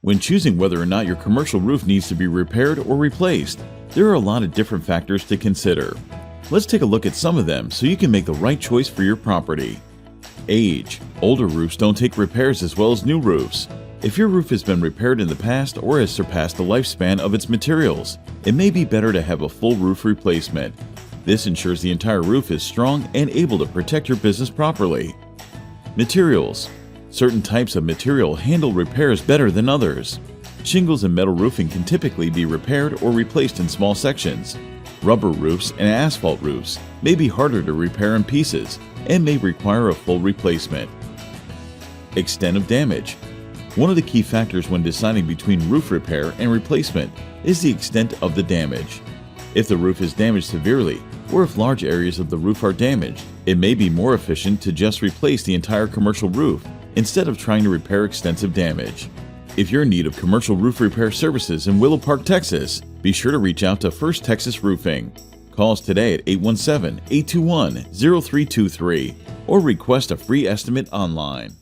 When choosing whether or not your commercial roof needs to be repaired or replaced, there are a lot of different factors to consider. Let's take a look at some of them so you can make the right choice for your property. Age. Older roofs don't take repairs as well as new roofs. If your roof has been repaired in the past or has surpassed the lifespan of its materials, it may be better to have a full roof replacement. This ensures the entire roof is strong and able to protect your business properly. Materials. Certain types of material handle repairs better than others. Shingles and metal roofing can typically be repaired or replaced in small sections. Rubber roofs and asphalt roofs may be harder to repair in pieces and may require a full replacement. Extent of damage. One of the key factors when deciding between roof repair and replacement is the extent of the damage. If the roof is damaged severely, or if large areas of the roof are damaged, it may be more efficient to just replace the entire commercial roof instead of trying to repair extensive damage. If you're in need of commercial roof repair services in Willow Park, Texas, be sure to reach out to First Texas Roofing. Call us today at 817-821-0323 or request a free estimate online.